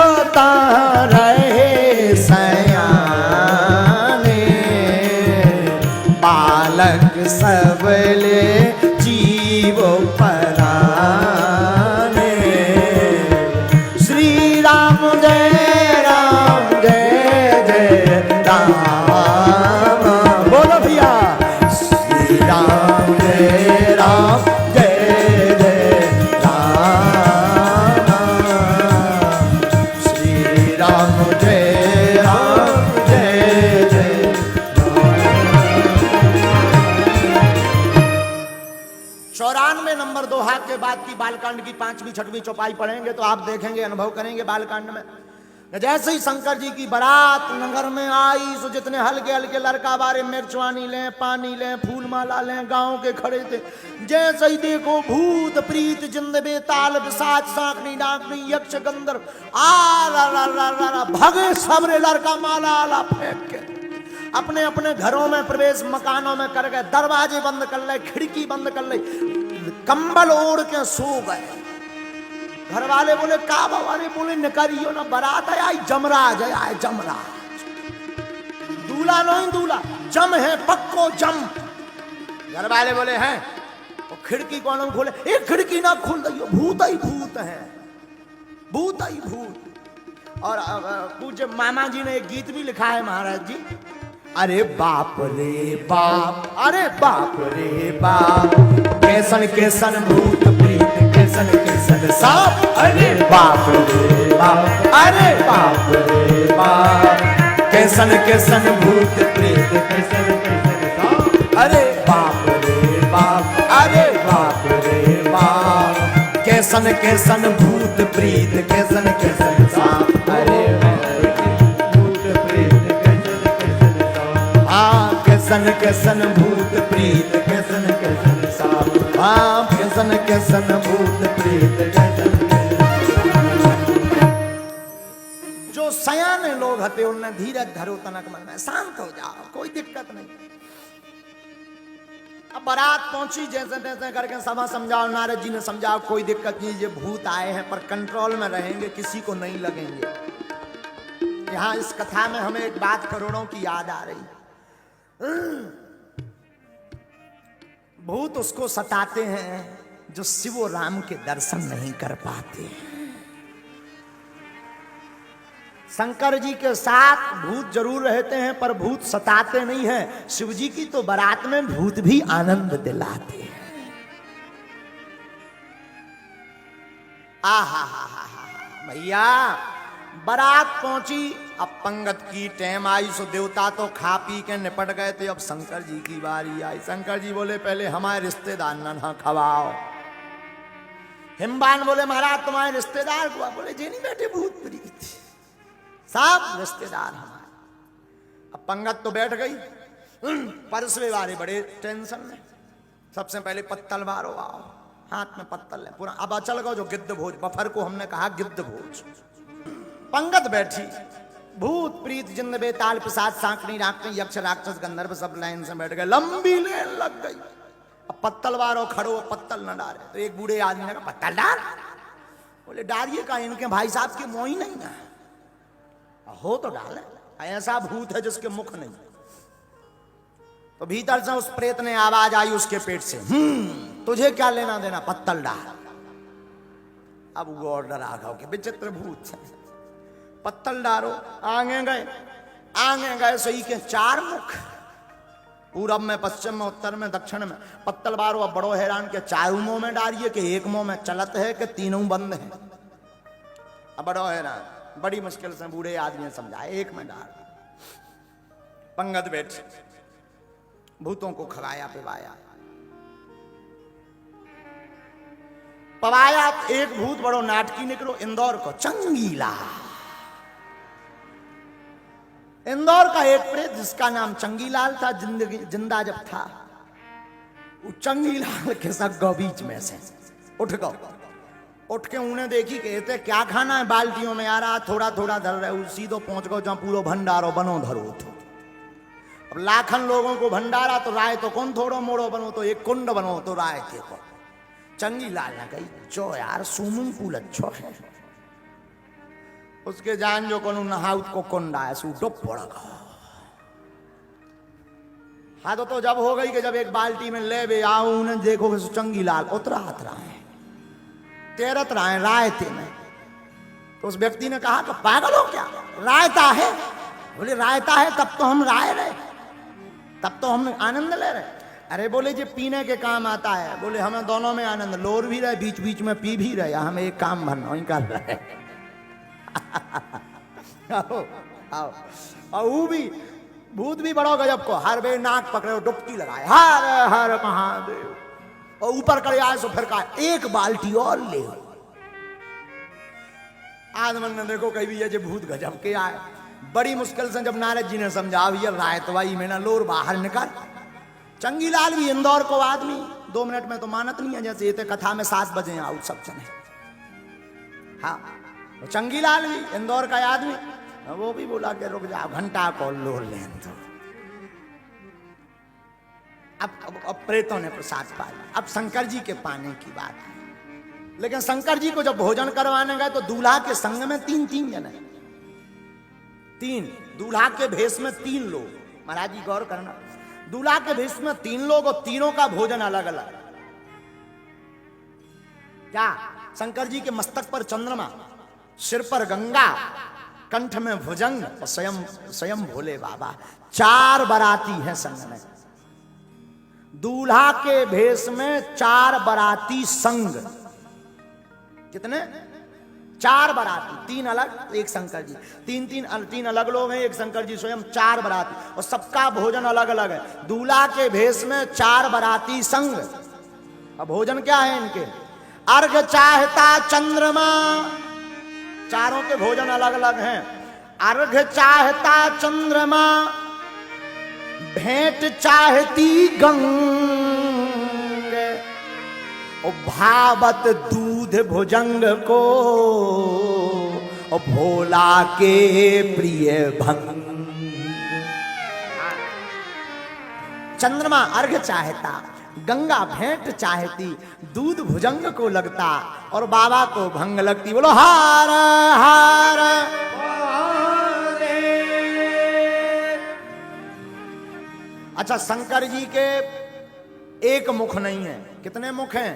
Speaker 1: रहे सयाने, बालक सबले जीव पराने। श्री राम जय राम, बोलो भैया श्री राम जय राम, जय जय राम, श्री राम जय राम, जय जय राम। 94 नंबर दोहा के बाद की बालकांड की 5वीं 6वीं चौपाई पढ़ेंगे तो आप देखेंगे, अनुभव करेंगे बालकांड में। जैसे ही शंकर जी की बारात नगर में आई, सो जितने हल्के हल्के लड़का बारे मिर्चवानी लें, पानी लें, फूल माला लें, गांव के खड़े थे। जैसे ही देखो भूत प्रीत जिंद बेताल पिशाच सांकनी डाकनी यक्ष गंधर्व आ भगे सबरे लड़का माला आला फेंक के अपने अपने घरों में प्रवेश मकानों में कर गए। दरवाजे बंद कर ले, खिड़की बंद कर ले, कंबल ओढ़ के सो गए। घर वाले बोले का बाबा ने, बोले निकरियो ना बारात है आई, जमराज है आए जमराज, दूल्हा नहीं दूल्हा, जम है पक्को जम। घर वाले बोले हैं, तो खिड़की कौन खोले, एक खिड़की ना खोल दियो, भूत ही भूत है, भूत ही भूत। और पूज्य मामा जी ने एक गीत भी लिखा है महाराज जी, अरे बाप रे बाप, अरे बाप रे बाप, कैसन कैसन भूत प्रीत, कैसन कैसन सांप, अरे बाप रे बाप, अरे बाप रे बाप, कैसन कैसन भूत प्रीत, कैसन कैसन सांप, अरे बाप रे बाप, अरे बाप रे बाप, कैसन कैसन भूत प्रीत, कैसन कैसन सांप, अरे भूत प्रीत, कैसन कैसन सांप, हाँ कैसन कैसन भूत प्रीत, कैसन कैसन सांप, हाँ कैसन कैसन भूत प्रीत, कैसन जो सयाने लोग हते उनने धीरज धरो तनक मन में, शांत हो जाओ, कोई दिक्कत नहीं। अब बारात पहुंची, जैसे तैसे करके सभा समझाओ, नारद जी ने समझाओ कोई दिक्कत नहीं, ये भूत आए हैं पर कंट्रोल में रहेंगे, किसी को नहीं लगेंगे। यहाँ इस कथा में हमें एक बात करोड़ों की याद आ रही, भूत उसको सताते हैं जो शिव और राम के दर्शन नहीं कर पाते। शंकर जी के साथ भूत जरूर रहते हैं पर भूत सताते नहीं हैं। शिव जी की तो बारात में भूत भी आनंद दिलाते हैं। आहा हा हा भैया, बारात पहुंची, अब पंगत की टाइम आई, सो देवता तो खा पी के निपट गए थे। अब शंकर जी की बारी आई। शंकर जी बोले पहले हमारे रिश्तेदार ना खवाओ। हिमबान बोले महाराज तुम्हारे रिश्तेदार को, बोले जी नहीं बैठे भूत प्रीत, सब रिश्तेदार हमारे। अब पंगत तो बैठ गई, परसवे वाले बड़े टेंशन में। सबसे पहले पत्तल मारो, आओ हाथ में पत्तल है पूरा। अब अचल गो जो गिद्ध भोज, बफर को हमने कहा गिद्ध भोज। पंगत बैठी, भूत प्रीत जिंद बेताल पिशाच सांकनी डाकनी यक्ष राक्षस गंधर्व सब लाइन से बैठ गए, लंबी लेन लग गई। अब पत्तल वारो खड़ो, पत्तल न डाले तो एक बूढ़े आदमी ने कहा पत्तल डाल। बोले डालिए का, इनके भाई साहब की मोही नहीं है, हो तो डाले, ऐसा भूत है जिसके मुख नहीं। तो भीतर से उस प्रेत ने आवाज आई उसके पेट से, तुझे क्या लेना देना, पत्तल डाल। अब वो ऑर्डर आ गया कि विचित्र भूत है, पत्तल डालो। आगे गए सही के 4 मुख, पूरब में, पश्चिम में, उत्तर में, दक्षिण में। पत्तल बारो। अब बड़ो हैरान के 4 मुंह में डालिए कि एक मुंह में चलत है कि तीनों बंद है। अब बड़ो हैरान, बड़ी मुश्किल से बूढ़े आदमी ने समझाया एक में डाल। पंगत बैठ, भूतों को खवाया पिवाया। पवाया एक भूत बड़ो नाटकी निकलो, इंदौर को चंगीला। इंदौर का एक प्रेत जिसका नाम चंगीलाल था, जिंदा जब था, वो चंगीलाल के सग्गो बीच में से उठ गो। उठ के उन्हें देखी, कहते क्या खाना है, बाल्टियों में आ रहा, थोड़ा थोड़ा धर रहे, सीधो पहुंच गो जहां पूरा भंडारो बनो धरो थो। अब लाखन लोगों को भंडारा तो राय तो कौन थोड़ो मोड़ो बनो, तो एक कुंड बनो तो राय के को। चंगी लाल ने कही चो यार स्विमिंग पूल अच्छो है। उसके जान जो कोनु नहाउत को कुंडा है सू डुब पड़ेगा। हाँ तो जब हो गई कि जब एक बाल्टी में ले बे आऊं ने देखो कि चंगी लाल उतरा है तैरत रहा है रायते में। तो उस व्यक्ति ने कहा कि पागल हो क्या, रायता है? बोले रायता है तब तो हम राय रहे, तब तो हम आनंद ले रहे। अरे बोले जो पीने के काम आता है। बोले हमें दोनों में आनंद, लोर भी रहे बीच बीच में पी भी रहे, हम एक काम भरना ही कर रहे। आओ आओ और वो भी भूत भी बड़ो गजब को, हर बे नाक पकड़े डुबकी लगाए हर हर महादेव, और ऊपर करे आए सो फिर कहा एक बाल्टी और ले। आदमन ने देखो कहीं भी ये भूत गजब के आए। बड़ी मुश्किल से जब नारद जी ने समझा ये रायतवाई में ना लोर बाहर निकल। चंगी लाल भी इंदौर को आदमी 2 मिनट में तो मानत नहीं है, जैसे ये कथा में 7 बजे आउट सब चले। हाँ तो चंगी लाल भी इंदौर का आदमी, वो भी बोला कि रुक जाओ घंटा को लोर लें। तो अब प्रेतों ने प्रसाद पाया। अब शंकर जी के पाने की बात है। लेकिन शंकर जी को जब भोजन करवाने गए तो दूल्हा के संग में 3 जने, 3 दूल्हा के भेष में 3 लोग। महाराज जी गौर करना, दूल्हा के भेष में 3 लोग और तीनों का भोजन अलग अलग। क्या? शंकर जी के मस्तक पर चंद्रमा, सिर पर गंगा, कंठ में भुजंग और स्वयं भोले बाबा। 4 बाराती हैं संग में। दूल्हा के भेष में 4 बाराती संग। कितने? 4 बाराती, 3 अलग एक शंकर जी, 3 अलग लोग हैं, एक शंकर जी स्वयं, 4 बाराती और सबका भोजन अलग अलग है। दूल्हा के भेष में 4 बाराती संग। अब भोजन क्या है इनके? अर्घ चाहता चंद्रमा, चारों के भोजन अलग अलग हैं। अर्घ चाहता चंद्रमा, भेंट चाहती गंग, और भावत दूध भुजंग को, और भोला के प्रिय भंग। चंद्रमा अर्घ चाहता, गंगा भेंट चाहती, दूध भुजंग को लगता और बाबा को भंग लगती। बोलो हार हार। अच्छा शंकर जी के एक मुख नहीं है, कितने मुख हैं?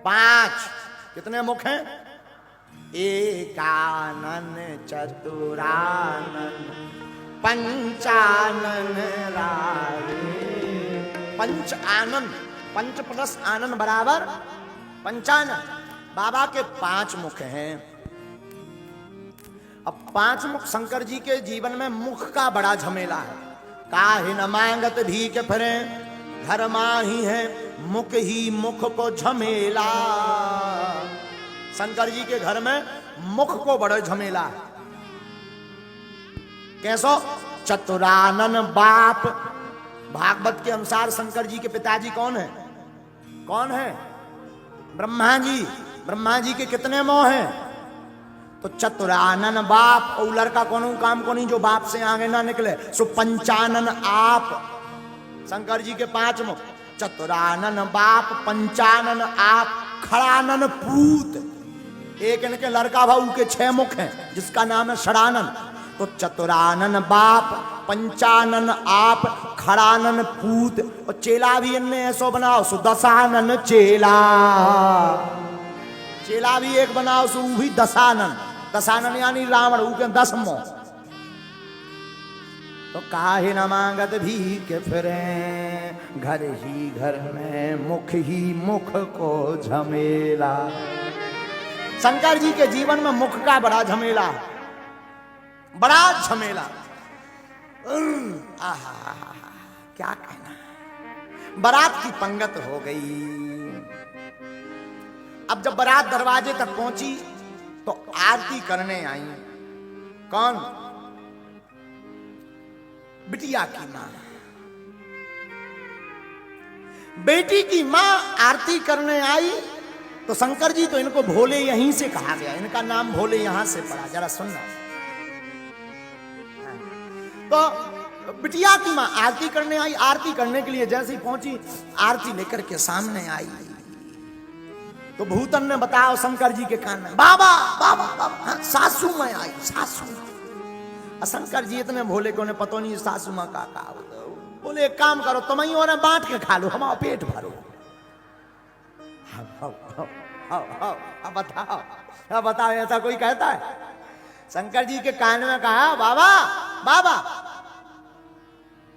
Speaker 1: 5। कितने मुख हैं? एकानन चतुरानन पंचानन राधे। पंच आनंद, 5 प्लस आनंद बराबर 55। बाबा के 5 मुख हैं। अब 5 मुख शंकर जी के जीवन में मुख का बड़ा झमेला है। काहे न मांगत भी के फिरे, घर माही है मुख ही मुख को झमेला। शंकर जी के घर में मुख को बड़ा झमेला है। कैसो? चतुरानन बाप। भागवत के अनुसार शंकर जी के पिताजी कौन है? कौन है? ब्रह्मा जी। ब्रह्मा जी के कितने मोह हैं? तो चतुरानन बाप। और लड़का कौन काम को नहीं जो बाप से आगे ना निकले, सो पंचानन आप। शंकर जी के 5 मुख, चतुरानन बाप, पंचानन आप, खड़ानन पूत। एक इनके लड़का भाऊ के 6 मुख हैं जिसका नाम है षडानन। तो चतुरानन बाप, पंचानन आप, खड़ानन पूत, और चेला भी इनने ऐसो बनाओ सो दशानन चेला। चेला भी एक बनाओ सो भी दशानन। दशानन यानी रावण, ऊ के 10 मोह। तो काहे न मांगत भी के फिरे, घर ही घर में मुख ही मुख को झमेला। शंकर जी के जीवन में मुख का बड़ा झमेला, बड़ा झमेला। आहा क्या कहना। बारात की पंगत हो गई। अब जब बारात दरवाजे तक पहुंची तो आरती करने आई। कौन? बिटिया की मां। बेटी की मां आरती करने आई। तो शंकर जी तो इनको भोले यहीं से कहा गया, इनका नाम भोले यहां से पड़ा। जरा सुनना। तो बिटिया की मां आरती करने आई। आरती करने के लिए जैसे ही पहुंची, आरती लेकर के सामने आई। तो भूतन ने बताया शंकर जी के कान में, बाबा बाबा बाबा, हाँ, सासू में आई सासू। शंकर जी इतने भोले को उन्हें पता नहीं सासू माँ का बोले एक काम करो तुम ही और बांट के खा लो, हमारा पेट भरो। अब बताओ, अब बताओ, ऐसा कोई कहता है? शंकर जी के कान में कहा, बाबा बाबा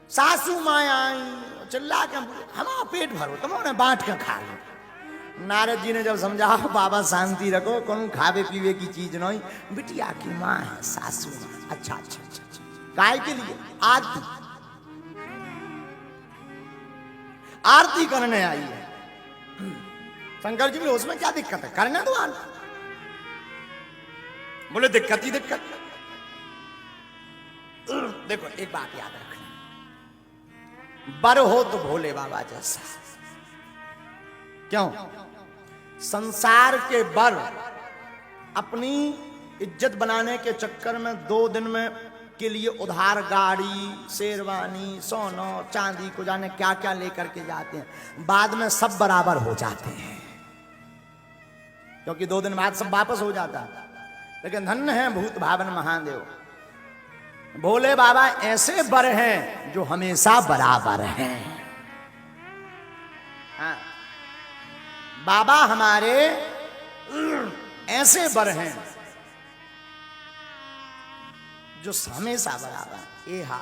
Speaker 1: सासू माँ आई, चिल्ला के हमारा पेट भरो, तुम उन्हें बांट के खा लो। नारद जी ने जब समझा, बाबा शांति रखो, कौन खावे पीवे की चीज नहीं, बिटिया की माँ है सासू माँ। अच्छा अच्छा अच्छा, काय के लिए? आरती, आरती करने आई है। शंकर जी बोले उसमें क्या दिक्कत है, करने दो आरती। बोले दिक्कत ही दिक्कत। देखो एक बात याद रखना, बर हो तो भोले बाबा जैसा। क्यों? संसार के बर अपनी इज्जत बनाने के चक्कर में 2 दिन में के लिए उधार गाड़ी, शेरवानी, सोना, चांदी को जाने क्या क्या लेकर के जाते हैं, बाद में सब बराबर हो जाते हैं, क्योंकि 2 दिन बाद सब वापस हो जाता है। लेकिन धन्य है भूत भावन महादेव, भोले बाबा ऐसे बर हैं जो हमेशा बराबर हैं। हाँ, बाबा हमारे ऐसे बर हैं जो हमेशा बराबर। ए हा,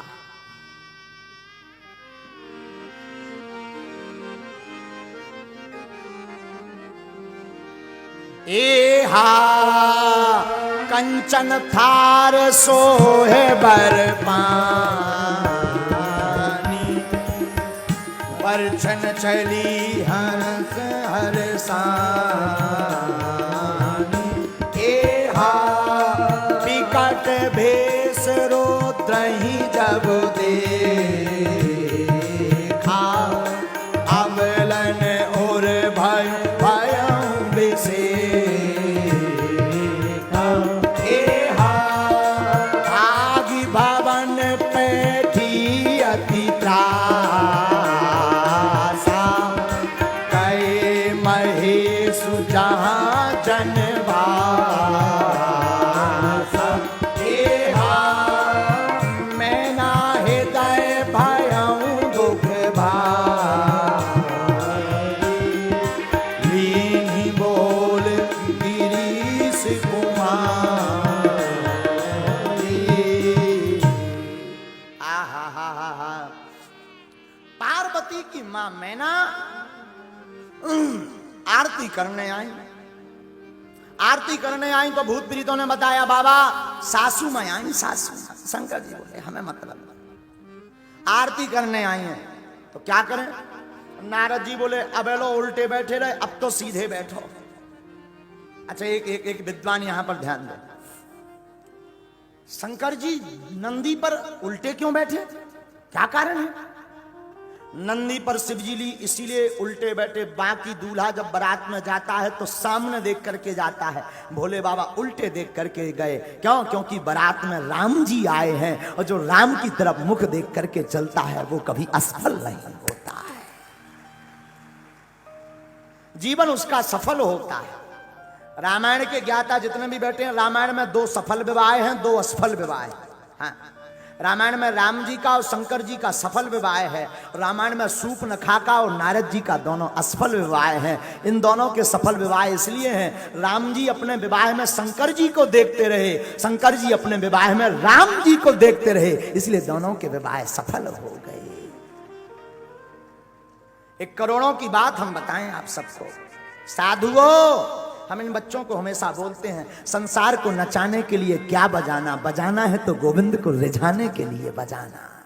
Speaker 1: ए हा कंचन थार सोहे बर पानी, परछन चली हंस हरसानी। ए हा विकट भेष रोद्रहि जब देखा, अवलन और भय भयं विषेका। ए हा आगि भवन पैठी अति त्रासा, कहे महेश जहाँ जनवासा। ए हा मैं ना हृदय भयं दुख भारी, लीनी बोल गिरीश कुमारी। आहा, पार्वती की मां मैना आरती करने आई। आरती करने आई तो भूत प्रीतों ने बताया, बाबा सासू में आई सासू। शंकर जी बोले हमें मतलब, आरती करने आई हैं तो क्या करें? नारद जी बोले अब लो उल्टे बैठे रहे, अब तो सीधे बैठो। अच्छा एक विद्वान यहां पर ध्यान दो, शंकर जी नंदी पर उल्टे क्यों बैठे, क्या कारण है? नंदी पर शिवजी ली इसीलिए उल्टे बैठे, बाकी दूल्हा जब बारात में जाता है तो सामने देख करके जाता है, भोले बाबा उल्टे देख करके गए। क्यों? क्योंकि बारात में राम जी आए हैं और जो राम की तरफ मुख देख करके चलता है वो कभी असफल नहीं होता है, जीवन उसका सफल होता है। रामायण के ज्ञाता जितने भी बैठे हैं, रामायण में 2 सफल विवाह हैं, 2 असफल विवाह हैं। हाँ, रामायण में राम जी का और शंकर जी का सफल विवाह है, रामायण में सूर्पनखा का और नारद जी का दोनों असफल विवाह हैं। इन दोनों के सफल विवाह इसलिए हैं, राम जी अपने विवाह में शंकर जी को देखते रहे, शंकर जी अपने विवाह में राम जी को देखते रहे, इसलिए दोनों के विवाह सफल हो गए। एक करोड़ों की बात हम बताएं आप सबको, साधुओं हम इन बच्चों को हमेशा बोलते हैं, संसार को नचाने के लिए क्या बजाना, बजाना है तो गोविंद को रिझाने के लिए बजाना।